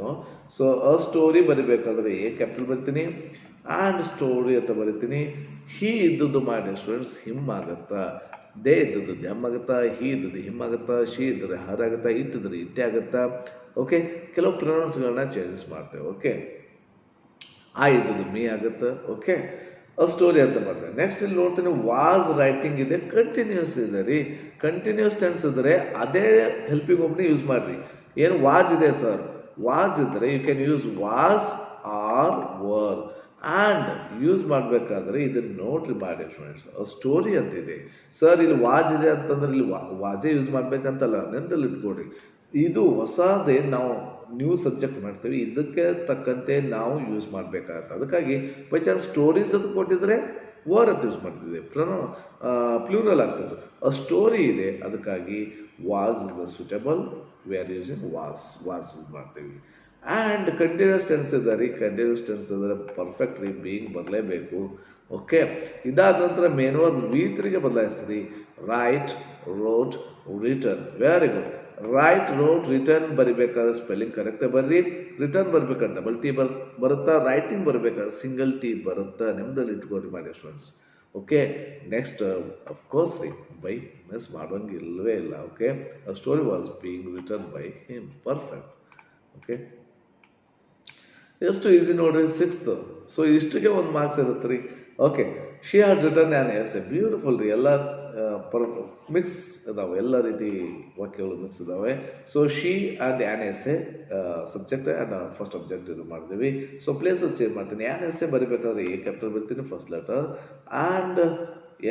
So a story ಬರಿಬೇಕಾದ್ರೆ ಎ ಕ್ಯಾಪಿಟಲ್ ಬರ್ತೀನಿ ಆ್ಯಂಡ್ ಸ್ಟೋರಿ ಅಂತ ಬರಿತೀನಿ. ಹಿ ಇದ್ದದ್ದು ಮೈ ಡಿಯರ್ ಸ್ಟೂಡೆಂಟ್ಸ್ ಹಿಮ್ ಆಗುತ್ತಾ, ದೇ ಇದ್ದದ್ದು ದೆಮ್ ಆಗುತ್ತಾ, ಹಿ ಇದ್ದದ್ದು ಹಿಮ್ ಆಗುತ್ತಾ, ಶಿ ಇದ್ದರೆ ಹರ್ ಆಗುತ್ತಾ, ಇಟ್ಟಿದ್ರೆ ಇಟ್ಟೆ ಆಗುತ್ತಾ. ಓಕೆ, ಕೆಲವು ಪ್ರೊನೌನ್ಸ್ಗಳನ್ನ ಚೇಂಜಸ್ ಮಾಡ್ತೇವೆ. ಓಕೆ, ಆ ಇದ್ದದ್ದು ಮೀ ಆಗುತ್ತೆ. ಓಕೆ, ಅ ಸ್ಟೋರಿ ಅಂತ ಮಾಡ್ತೇವೆ. ನೆಕ್ಸ್ಟ್ ಇಲ್ಲಿ ನೋಡ್ತೀನಿ ವಾಸ್ ರೈಟಿಂಗ್ ಇದೆ, ಕಂಟಿನ್ಯೂಸ್ ಇದೆ ರೀ. ಕಂಟಿನ್ಯೂಸ್ ಟೆನ್ಸ್ ಇದ್ದರೆ ಅದೇ ಹೆಲ್ಪಿಂಗ್ ಒಬ್ಬನೇ ಯೂಸ್ ಮಾಡಿರಿ. ಏನು ವಾಸ್ ಇದೆ ಸರ್, ವಾಸ್ ಇದ್ದರೆ you can use was or were. And use ಮಾಡಬೇಕಾದ್ರೆ ಇದನ್ನು ನೋಡ್ರಿ ಮಾಡಿ ಸ್ಟೂಡೆಂಟ್ಸ್. ಸ್ಟೋರಿ ಅಂತಿದೆ ಸರ್, ಇಲ್ಲಿ ವಾಜ್ ಇದೆ ಅಂತಂದ್ರೆ ಇಲ್ಲಿ ವಾಜೇ ಯೂಸ್ ಮಾಡಬೇಕಂತಲ್ಲ, ನೆನಪಲ್ಲಿ ಇಟ್ಕೊಡ್ರಿ. ಇದು ಹೊಸದೇ ನಾವು ನ್ಯೂ ಸಬ್ಜೆಕ್ಟ್ ಮಾಡ್ತೀವಿ, ಇದಕ್ಕೆ ತಕ್ಕಂತೆ ನಾವು ಯೂಸ್ ಮಾಡಬೇಕಾಗತ್ತೆ. ಅದಕ್ಕಾಗಿ ಬೈ ಚಾನ್ಸ್ ಸ್ಟೋರೀಸ್ ಅಂತ ಕೊಟ್ಟಿದ್ರೆ ವರ್ ಅಂತ ಯೂಸ್ ಮಾಡ್ತಿದ್ದೆ, ಪ್ಲೂರಲ್ ಆಗ್ತದೆ. ಅ ಸ್ಟೋರಿ ಇದೆ, ಅದಕ್ಕಾಗಿ was is the suitable, we are using was use ಮಾಡ್ತೀವಿ. ಆ್ಯಂಡ್ ಕಂಟಿನ್ಯೂಸ್ ಟೆನ್ಸ್ ಇದೆ ರೀ. ಕಂಟಿನ್ಯೂಸ್ ಟೆನ್ಸ್ ಇದ್ದರೆ ಪರ್ಫೆಕ್ಟ್ ರೀ, ಬೀಯಿಂಗ್ ಬದಲೇಬೇಕು. ಓಕೆ, ಇದಾದ ನಂತರ ಮೇನ್ ವರ್ಬ್ V3ಗೆ ಬದಲಾಯಿಸ್ರಿ. Write, wrote, written. Very good. Write, wrote, written ಬರಿಬೇಕಾದ್ರೆ ಸ್ಪೆಲ್ಲಿಂಗ್ ಕರೆಕ್ಟೇ ಬರ್ರಿ. ರಿಟರ್ನ್ ಬರ್ಬೇಕಾದ್ರೆ ಡಬಲ್ ಟಿ ಬರುತ್ತಾ, ರೈಟಿಂಗ್ ಬರಬೇಕಾದ್ರೆ ಸಿಂಗಲ್ ಟಿ ಬರುತ್ತಾ, ನಿಮ್ದಲ್ಲಿ ಇಟ್ಕೊರಿ ಮಾಡಿ ಸ್ಟೂಡೆಂಟ್ಸ್. ಓಕೆ, ನೆಕ್ಸ್ಟ್ ಅಫ್ಕೋರ್ಸ್ ರೀ ಬೈ ಮಿಸ್ ಮಾಡೋಂಗೆ ಇಲ್ಲವೇ ಇಲ್ಲ. Okay, a story was being return by him. Perfect. Okay, ಎಷ್ಟು ಈಸಿ ನೋಡ್ರಿ. 6th. ಸೊ ಇಷ್ಟಿಗೆ 1 ಮಾರ್ಕ್ಸ್ ಇರುತ್ತೆ ರೀ. Okay, she had return an essay. Beautiful ರೀ. ಎಲ್ಲ ಮಿಕ್ಸ್ ಇದಾವೆ, ಎಲ್ಲ ರೀತಿ ವಾಕ್ಯಗಳು ಮಿಕ್ಸ್ ಇದಾವೆ. So she and an essay subject and first object ಇದು ಮಾಡ್ತೀವಿ. ಸೊ ಪ್ಲೇಸಸ್ ಚೇಂಜ್ ಮಾಡ್ತೀನಿ. ಆ್ಯನ್ ಎಸ್ಸೆ ಬರಿಬೇಕಾದ್ರೆ ಎ ಕ್ಯಾಪಿಟಲ್ ಬರ್ತೀನಿ ಫಸ್ಟ್ ಲೆಟರ್, ಆ್ಯಂಡ್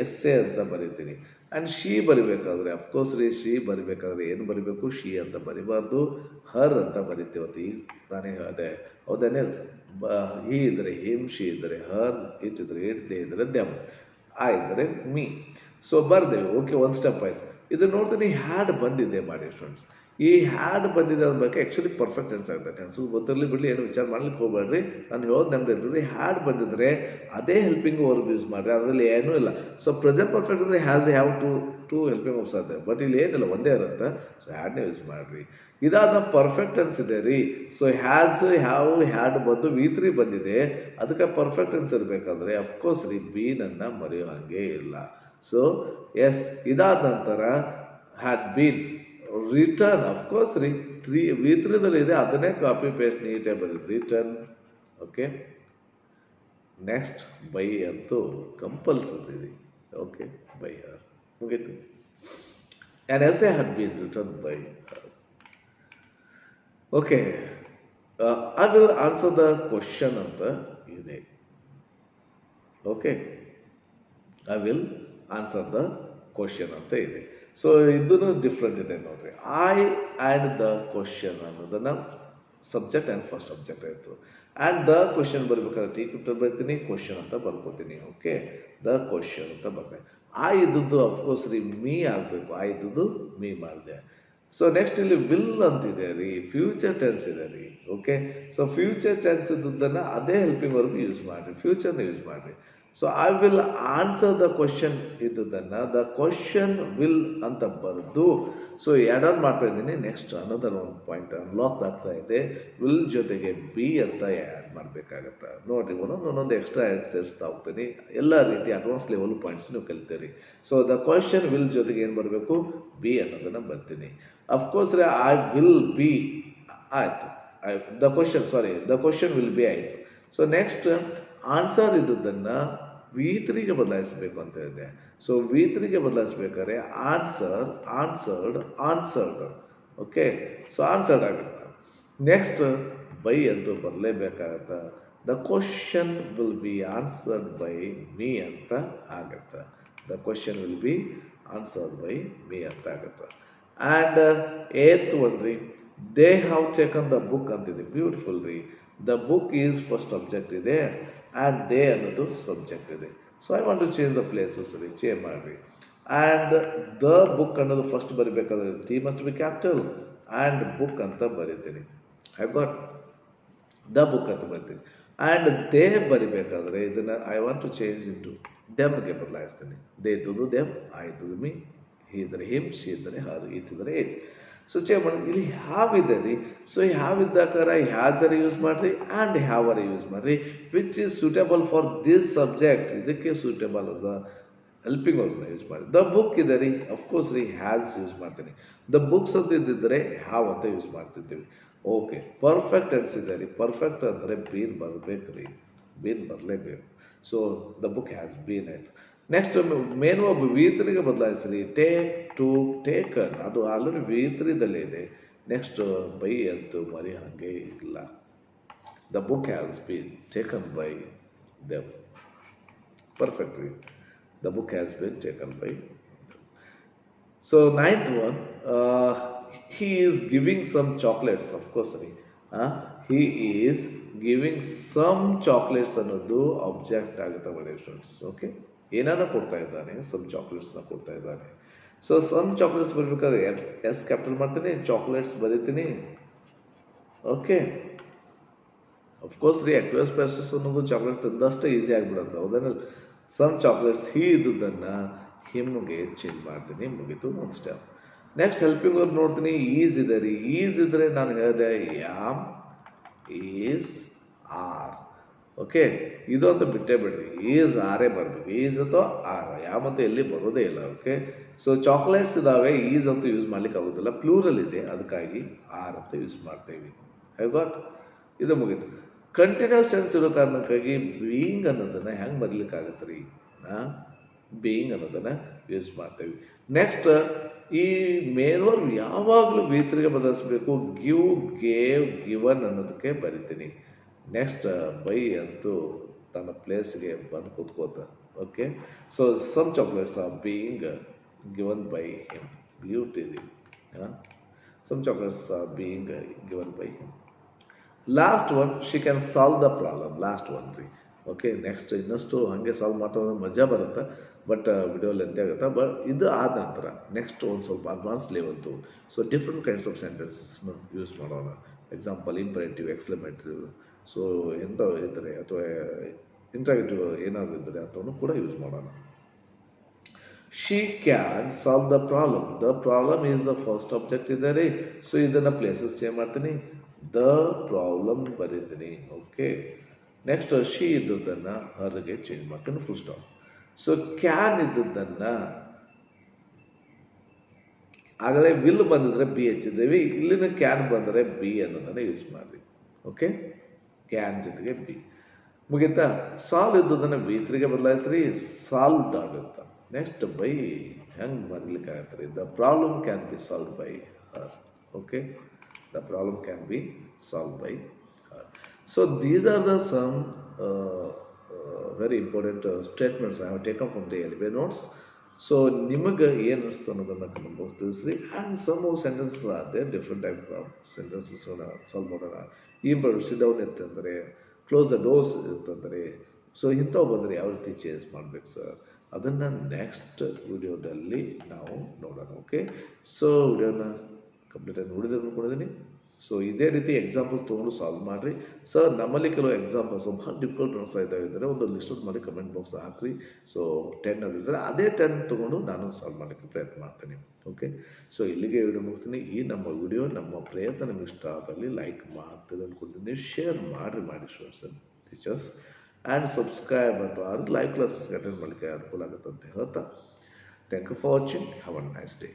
ಎಸ್ಸೆ ಅಂತ ಬರಿತೀನಿ. ಆ್ಯಂಡ್ ಶಿ ಬರಿಬೇಕಾದ್ರೆ ಅಫ್ಕೋರ್ಸ್ ರೀ, ಶಿ ಬರಿಬೇಕಾದ್ರೆ ಏನು ಬರಿಬೇಕು, ಶಿ ಅಂತ ಬರಿಬಾರ್ದು, ಹರ್ ಅಂತ ಬರಿತೀವತ್ತು. ಈಗ ತಾನೇ ಅದೇ ಹೌದೇನೆ. ಹಿ ಇದ್ದರೆ ಹಿಮ್, ಶಿ ಇದ್ದರೆ ಹರ್, ಇಟ್ ಇದ್ರೆ ಇಟ್, ದೇ ಇದ್ದರೆ ದೆಮ್, ಆ ಇದ್ದರೆ ಮೀ. ಸೊ ಬರ್ದೇವೆ. ಓಕೆ, ಒಂದು ಸ್ಟೆಪ್ ಆಯ್ತು. ಇದು ನೋಡ್ತೀನಿ ಹ್ಯಾಡ್ ಬಂದಿದೆ ಮಾಡಿ ಸ್ಟೂಡೆಂಟ್ಸ್. ಈ ಹ್ಯಾಡ್ ಬಂದಿದೆ ಅನ್ಬೇಕು. ಆ್ಯಕ್ಚುಲಿ ಪರ್ಫೆಕ್ಟ್ ಟೆನ್ಸ್ ಆಗುತ್ತೆ. ಟೆನ್ಸಸ್ ಗೊತ್ತಿರಲಿ ಬಿಡಲಿ, ಏನು ವಿಚಾರ ಮಾಡ್ಲಿಕ್ಕೆ ಹೋಗ್ಬೇಡ್ರಿ. ನಾನು ಹೇಳೋದು ನೆಮ್ಮದಿ. ಹ್ಯಾಡ್ ಬಂದಿದ್ರೆ ಅದೇ ಹೆಲ್ಪಿಂಗ್ ವರ್ಬ್ ಯೂಸ್ ಮಾಡಿರಿ, ಅದರಲ್ಲಿ ಏನೂ ಇಲ್ಲ. ಸೊ ಪ್ರೆಸೆಂಟ್ ಪರ್ಫೆಕ್ಟ್ ಅಂದರೆ has have to helping verbs ಆಗುತ್ತೆ. ಬಟ್ ಇಲ್ಲಿ ಏನಿಲ್ಲ, ಒಂದೇ ಇರುತ್ತೆ. ಸೊ ಹ್ಯಾಡ್ನೇ ಯೂಸ್ ಮಾಡಿರಿ. ಇದಾದ ಪರ್ಫೆಕ್ಟ್ ಟೆನ್ಸ್ ಇದೆ ರೀ. ಸೊ ಹ್ಯಾಸ್ ಹ್ಯಾವ್ ಹ್ಯಾಡ್ ಬಂದು V3 ಬಂದಿದೆ, ಅದಕ್ಕೆ ಪರ್ಫೆಕ್ಟ್ ಟೆನ್ಸ್ ಇರಬೇಕಾದ್ರೆ ಅಫ್ಕೋರ್ಸ್ ರೀ ಬೀನನ್ನು ಮರೆಯೋ ಹಾಗೆ ಇಲ್ಲ. ಸೊ ಎಸ್, ಇದಾದ ನಂತರ ಹ್ಯಾಡ್ ಬೀನ್ ರಿಟರ್ನ್ ಅಫ್ಕೋರ್ಸ್ ರೀ V3ದಲ್ಲಿ ಇದೆ, ಅದನ್ನೇ ಕಾಪಿ ಪೇಸ್ಟ್ ನೀಟಾಗಿ ಬರೀರಿ, ರಿಟರ್ನ್. ಓಕೆ, ನೆಕ್ಸ್ಟ್ ಬೈ ಅಂತೂ ಕಂಪಲ್ಸರಿ ಇದೆ. ಓಕೆ, ಬೈ ಹರ್ ಮುಗೀತು. An essay had been return by her. Okay, I will answer the question ಅಂತ ಇದೆ. Okay, I will answer the question ಅಂತ ಇದೆ. ಸೊ ಇದನ್ನು ಡಿಫ್ರೆಂಟ್ ಇದೆ ನೋಡ್ರಿ. ಐ ಆ್ಯಂಡ್ ದ ಕ್ವಶನ್ ಅನ್ನೋದನ್ನು ಸಬ್ಜೆಕ್ಟ್ ಆ್ಯಂಡ್ ಫಸ್ಟ್ ಅಬ್ಜೆಕ್ಟ್ ಆಯಿತು. ಆ್ಯಂಡ್ ದ ಕ್ವಶನ್ ಬರಬೇಕಾದ್ರೆ ಟಿ ಕ್ಯಾಪಿಟಲ್ ಬರ್ತೀನಿ, ಕ್ವಶನ್ ಅಂತ ಬರ್ಕೋತೀನಿ. ಓಕೆ, ದ ಕ್ವಶನ್ ಅಂತ ಬರ್ತದೆ. ಆ ಇದ್ದದ್ದು ಅಫ್ಕೋರ್ಸ್ ರೀ ಮೀ ಆಗಬೇಕು. ಆ ಇದ್ದದ್ದು ಮೀ ಮಾಡಿದೆ. ಸೊ ನೆಕ್ಸ್ಟ್ ಇಲ್ಲಿ ವಿಲ್ ಅಂತಿದೆ ರೀ, ಫ್ಯೂಚರ್ ಟೆನ್ಸ್ ಇದೆ ರೀ. ಓಕೆ, ಸೊ ಫ್ಯೂಚರ್ ಟೆನ್ಸ್ ಇದ್ದದ್ದನ್ನು ಅದೇ ಹೆಲ್ಪಿಂಗ್ ವರ್ಬ್ ಯೂಸ್ ಮಾಡಿರಿ, ಫ್ಯೂಚರ್ನ ಯೂಸ್ ಮಾಡಿರಿ. So I will answer the question ಇದ್ದದನ್ನು ದ ಕ್ವಶನ್ ವಿಲ್ ಅಂತ ಬರೆದು ಸೊ ಆ್ಯಡ್ ಆನ್ ಮಾಡ್ತಾ ಇದ್ದೀನಿ. ನೆಕ್ಸ್ಟ್ ಅನ್ನೋದರ ಒಂದು ಪಾಯಿಂಟ್ ಅನ್ಲಾಕ್ ಆಗ್ತಾ ಇದೆ. ವಿಲ್ ಜೊತೆಗೆ ಬಿ ಅಂತ ಆ್ಯಡ್ ಮಾಡಬೇಕಾಗತ್ತೆ. ನೋಡಿರಿ, ಒಂದೊಂದು ಎಕ್ಸ್ಟ್ರಾ ಆ್ಯಡ್ ಸೇರಿಸ್ತಾ ಹೋಗ್ತೀನಿ. ಎಲ್ಲ ರೀತಿ ಅಡ್ವಾನ್ಸ್ ಲೆವೆಲ್ ಪಾಯಿಂಟ್ಸ್ ನೀವು ಕಲಿತೀರಿ. ಸೊ ದ ಕ್ವಶನ್ ವಿಲ್ ಜೊತೆಗೆ ಏನು ಬರಬೇಕು, ಬಿ ಅನ್ನೋದನ್ನು ಬರ್ತೀನಿ. ಅಫ್ಕೋರ್ಸ್ ಐ ವಿಲ್ ಬಿ ಆಯಿತು, ದ ಕ್ವಶನ್ ವಿಲ್ ಬಿ ಆಯಿತು. ಸೊ ನೆಕ್ಸ್ಟ್ ಆನ್ಸರ್ ಇದ್ದದ್ದನ್ನು V3ಗೆ ಬದಲಾಯಿಸಬೇಕು ಅಂತ ಇದೆ. ಸೊ V3ಗೆ ಬದಲಾಯಿಸ್ಬೇಕಾದ್ರೆ ಆನ್ಸರ್ಡ್. ಓಕೆ, ಸೊ ಆನ್ಸರ್ಡ್ ಆಗುತ್ತೆ. ನೆಕ್ಸ್ಟ್ ಬೈ ಅಂತೂ ಬರಲೇಬೇಕಾಗತ್ತೆ. The question will be answered by me ಅಂತ ಆಗುತ್ತೆ. The question will be answered by me ಅಂತ ಆಗುತ್ತೆ. ಆ್ಯಂಡ್ ಏತ್ ಒನ್ ರೀ, they have taken the book ಅಂತಿದೆ. ಬ್ಯೂಟಿಫುಲ್ ರೀ. The book is first object ಇದೆ ಆ್ಯಂಡ್ ದೇ ಅನ್ನೋದು ಸಬ್ಜೆಕ್ಟ್ ಇದೆ. So I want to change the places ರೀ, ಚೇಂಜ್ ಮಾಡಿರಿ. ಆ್ಯಂಡ್ ದ ಬುಕ್ ಅನ್ನೋದು ಫಸ್ಟ್ ಬರಿಬೇಕಾದ್ರೆ T must be capital and book ಅಂತ ಬರಿತೀನಿ. ಐ ಗಾಟ್ ದ ಬುಕ್ ಅಂತ ಬರ್ತೀನಿ. ಆ್ಯಂಡ್ ದೇ ಬರಿಬೇಕಾದ್ರೆ ಇದನ್ನು I want to change into ದೆಮ್ಗೆ ಬದಲಾಯಿಸ್ತೀನಿ. ದೇ ಇದ್ದದ್ದು ದೆಮ್, ಐ ಇದ್ದದ್ದು ಮೀ, ಹಿ ಇದ್ದರೆ ಹಿಮ್, ಶಿ ಇದ್ದರೆ ಹರ್, ಇಟ್ ಇದ್ದರೆ ಇಟ್. ಸೊ ಚೇಂಜ್ ಮಾಡಿ. ಇಲ್ಲಿ ಹ್ಯಾವ್ ಇದೆ ರೀ. ಸೊ ಹ್ಯಾವ್ ಇದ್ದಾಕಾರ ಹ್ಯಾಸರ ಯೂಸ್ ಮಾಡಿರಿ ಆ್ಯಂಡ್ ಹ್ಯಾವರ ಯೂಸ್ ಮಾಡಿರಿ, which is suitable for this subject. ಇದಕ್ಕೆ ಸೂಟೇಬಲ್ ಅದ ಹೆಲ್ಪಿಂಗ್ ವರ್ಬ್ನ ಯೂಸ್ ಮಾಡಿ. ದ ಬುಕ್ ಇದೆ ರೀ, ಅಫ್ಕೋರ್ಸ್ ರೀ ಹ್ಯಾಸ್ ಯೂಸ್ ಮಾಡ್ತೀನಿ. ದ ಬುಕ್ಸ್ ಅಂತ ಇದ್ದಿದ್ದರೆ ಹ್ಯಾವ್ ಅಂತ ಯೂಸ್ ಮಾಡ್ತಿದ್ದೀವಿ. ಓಕೆ, ಪರ್ಫೆಕ್ಟ್ ಟೆನ್ಸ್ ಇದೆ ರೀ. ಪರ್ಫೆಕ್ಟ್ ಅಂದರೆ ಬೀನ್ ಬರಬೇಕು ರೀ, ಬೀನ್ ಬರಲೇಬೇಕು. So the book has been ಆಯಿತು. ನೆಕ್ಸ್ಟ್ ಮೇನ್ ವರ್ಬ್ V3ಗೆ ಬದಲಾಯಿಸ್ರಿ. ಟೇಕ್, ಟು, ಟೇಕನ್, ಅದು ಆಲ್ರೆಡಿ V3ದಲ್ಲೇ ಇದೆ. ನೆಕ್ಸ್ಟ್ ಬೈ ಅಂತೂ ಮರಿ ಹಾಗೆ ಇಲ್ಲ. The book has been taken by them. Perfect ರೀ. The book has been taken by them. So ninth one, he is giving some chocolates. Of course ರೀ, he is giving some chocolates ಅನ್ನೋದು ಆಬ್ಜೆಕ್ಟ್ ಆಗುತ್ತೆ ಮಾಡಿ ಸ್ಟೂಡೆಂಟ್ಸ್. ಓಕೆ, ಏನಾನ ಕೊಡ್ತಾ ಇದ್ದಾನೆ, ಸಮ್ ಚಾಕ್ಲೇಟ್ಸ್ನ ಕೊಡ್ತಾ ಇದ್ದಾನೆ. ಸೊ ಸಮ್ ಚಾಕ್ಲೇಟ್ಸ್ ಬರಬೇಕಾದ್ರೆ ಎಸ್ ಕ್ಯಾಪಿಟಲ್ ಮಾಡ್ತೀನಿ, ಚಾಕ್ಲೇಟ್ಸ್ ಬರೀತೀನಿ. ಓಕೆ, ಅಫ್ಕೋರ್ಸ್ ರೀ ಅಕ್ವೇಸ್ ಪ್ಯಾಸಸ್ ಅನ್ನೋದು ಚಾಕ್ಲೇಟ್ ತಂದಷ್ಟೇ ಈಸಿ ಆಗಿಬಿಡುತ್ತೆ, ಹೌದೇನಲ್ಲ. ಸಮ್ ಚಾಕ್ಲೇಟ್ಸ್ ಹಿ ಇದ್ದುದನ್ನು ಹಿಮ್ಗೆ ಚೇಂಜ್ ಮಾಡ್ತೀನಿ, ಮುಗೀತು ಒಂದು ಸ್ಟೆಪ್. ನೆಕ್ಸ್ಟ್ ಹೆಲ್ಪಿಂಗ್ ವರ್ಬ್ ನೋಡ್ತೀನಿ. ಈಸ್ ಇದೆ ರೀ. ಈಸ್ ಇದ್ದರೆ ನಾನು ಹೇಳಿದೆ ಯಾಮ್, ಈಸ್, ಆರ್. ಓಕೆ, ಇದು ಅಂತ ಬಿಟ್ಟೇ ಬಿಡ್ರಿ. ಈಸ್ ಆರೇ ಬರಬೇಕು. ಈಸ್ ಅಥವಾ ಆರ್, ಯಾಮಂತೂ ಎಲ್ಲಿ ಬರೋದೇ ಇಲ್ಲ. ಓಕೆ, ಸೊ ಚಾಕ್ಲೇಟ್ಸ್ ಇದ್ದಾವೆ, ಈಸ್ ಅಂತೂ ಯೂಸ್ ಮಾಡ್ಲಿಕ್ಕೆ ಆಗೋದಿಲ್ಲ, ಪ್ಲೂರಲ್ ಇದೆ, ಅದಕ್ಕಾಗಿ ಆರ್ ಅಂತ ಯೂಸ್ ಮಾಡ್ತೇವೆ. ಹೈ ಗಾಟ್, ಇದು ಮುಗೀತು. ಕಂಟಿನ್ಯೂಸ್ ಟೆನ್ಸ್ ಇರೋ ಕಾರಣಕ್ಕಾಗಿ ಬೀಯಿಂಗ್ ಅನ್ನೋದನ್ನು ಹೆಂಗೆ ಬರಲಿಕ್ಕಾಗತ್ತೆ ರೀ? ಬೀಯಿಂಗ್ ಅನ್ನೋದನ್ನು ಯೂಸ್ ಮಾಡ್ತೇವೆ. ನೆಕ್ಸ್ಟ್ ಈ ಮೇನ್ ವರ್ಬ್ ಯಾವಾಗಲೂ ವಿ3ಗೆ ಬದಲಿಸಬೇಕು. ಗಿವ್, ಗೇವ್, ಗಿವನ್ ಅನ್ನೋದಕ್ಕೆ ಬರಿತೀನಿ. ನೆಕ್ಸ್ಟ್ ಬೈ ಅಂತೂ ತನ್ನ ಪ್ಲೇಸ್ಗೆ ಬಂದು ಕೂತ್ಕೋತ. Okay, so some chocolates are being given by him. Beautifully, some chocolates are being given by him. Last one, she can solve the problem. Last one ರೀ. ಓಕೆ, ನೆಕ್ಸ್ಟ್ ಇನ್ನಷ್ಟು ಹಾಗೆ ಸಾಲ್ವ್ ಮಾಡ್ತಾ ಮಜಾ ಬರುತ್ತೆ, ಬಟ್ ವಿಡಿಯೋ ಲೆಂತ್ ಆಗುತ್ತೆ. ಬಟ್ ಇದು ಆದ ನಂತರ ನೆಕ್ಸ್ಟ್ ಒಂದು ಸ್ವಲ್ಪ ಅಡ್ವಾನ್ಸ್ ಲೆವೆಲ್ದು. So different kinds of ಸೆಂಟೆನ್ಸಸ್ನ use ಮಾಡೋಣ. ಎಕ್ಸಾಂಪಲ್, ಇಂಪರೇಟಿವ್, ಎಕ್ಸ್ಕ್ಲಮೇಟಿವ್, ಸೊ ಎಂಥವು ಇದ್ದರೆ ಅಥವಾ ಇಂಟ್ರಾಗೇಟಿವ್ ಏನಾದರೂ ಇದ್ದರೆ ಅಂಥವನ್ನು ಕೂಡ ಯೂಸ್ ಮಾಡೋಣ. She can solve the problem. The problem is the first object ಇದ್ದಾರೆ. ಸೊ ಇದನ್ನು ಪ್ಲೇಸಸ್ ಚೇಂಜ್ ಮಾಡ್ತೀನಿ, ದ ಪ್ರಾಬ್ಲಮ್ ಬರೀತೀನಿ. ಓಕೆ, ನೆಕ್ಸ್ಟ್ ಶಿ ಇದ್ದದ್ದನ್ನು ಹರ್ಗೆ ಚೇಂಜ್ ಮಾಡ್ತೀನಿ, ಫುಲ್ ಸ್ಟಾಪ್. ಸೊ ಕ್ಯಾನ್ ಇದ್ದದ್ದನ್ನು ಆಗಲೇ ವಿಲ್ ಬಂದಿದ್ರೆ ಬಿ ಹಚ್ಚಿದ್ದೇವೆ, ಇಲ್ಲಿನ ಕ್ಯಾನ್ ಬಂದರೆ ಬಿ ಅನ್ನೋದನ್ನು ಯೂಸ್ ಮಾಡಿ. ಓಕೆ, ಕ್ಯಾನ್ ಜೊತೆಗೆ ಬಿ ಮುಗಿತಾ. ಸಾಲ್ವ್ ಇದ್ದದನ್ನು ವಿ3ಗೆ ಬದಲಾಯಿಸ್ರಿ, ಸಾಲ್ವ್ಡ್ ಆಗುತ್ತೆ. ನೆಕ್ಸ್ಟ್ ಬೈ ಹೆಂಗೆ ಬರಲಿಕ್ಕೆ ಆಗತ್ತೆ. The problem can be solve by her. Okay, the problem can be solve by her. So these are the some very important statements I have taken from the LBA notes. So ನಿಮಗೆ ಏನು ಅನಿಸ್ತು ಅನ್ನೋದನ್ನು ಕಮೆಂಟ್ ಬಾಕ್ಸ್ ತಿಳಿಸ್ರಿ. And some sentences are there, different type of ಸೆಂಟೆನ್ಸಸ್ನ ಸಾಲ್ವ್ ಮಾಡೋಣ. ಈ ಸಿಟ್ ಡೌನ್ ಇರ್ತಂದರೆ, ಕ್ಲೋಸ್ ದ ಡೋರ್ಸ್ ಇರ್ತಂದರೆ, ಸೊ ಇಂಥವು ಬಂದರೆ ಯಾವ ರೀತಿ ಚೇಂಜ್ ಮಾಡಬೇಕು ಸರ್, ಅದನ್ನು ನೆಕ್ಸ್ಟ್ ವಿಡಿಯೋದಲ್ಲಿ ನಾವು ನೋಡೋಣ. ಓಕೆ, ಸೊ ವಿಡಿಯೋನ ಕಂಪ್ಲೀಟಾಗಿ ನೋಡಿದ್ರೆ ಅಂದ್ಕೊಂಡಿದ್ದೀನಿ. ಸೊ ಇದೇ ರೀತಿ ಎಕ್ಸಾಂಪಲ್ಸ್ ತೊಗೊಂಡು ಸಾಲ್ವ್ ಮಾಡಿರಿ. ಸರ್ ನಮ್ಮಲ್ಲಿ ಕೆಲವು ಎಕ್ಸಾಂಪಲ್ಸ್ ಭಾಳ ಡಿಫಿಕಲ್ಟ್ ಅನಿಸ್ತಾ ಇದ್ದರೆ ಒಂದು ಲಿಸ್ಟ್ ಮಾಡಿ ಕಮೆಂಟ್ ಬಾಕ್ಸ್ ಹಾಕಿರಿ. ಸೊ 10 ಅದಿದ್ದರೆ ಅದೇ 10 ತೊಗೊಂಡು ನಾನು ಸಾಲ್ವ್ ಮಾಡೋಕ್ಕೆ ಪ್ರಯತ್ನ ಮಾಡ್ತೀನಿ. ಓಕೆ, ಸೊ ಇಲ್ಲಿಗೆ ವಿಡಿಯೋ ಮುಗಿಸ್ತೀನಿ. ಈ ನಮ್ಮ ವಿಡಿಯೋ, ನಮ್ಮ ಪ್ರಯತ್ನ ನಿಮಗೆ ಇಷ್ಟ ಆದಲ್ಲಿ ಲೈಕ್ ಮಾಡ್ತೀರಿ ಅಂದ್ಕೊಳ್ತೀನಿ. ಶೇರ್ ಮಾಡಿ students and teachers, and subscribe ಅಥವಾ ಲೈವ್ ಕ್ಲಾಸಸ್ ಅಟೆಂಡ್ ಮಾಡಲಿಕ್ಕೆ ಅನುಕೂಲ ಆಗುತ್ತೆ ಅಂತ ಹೇಳ್ತಾ, thank you for watching. Have a nice day.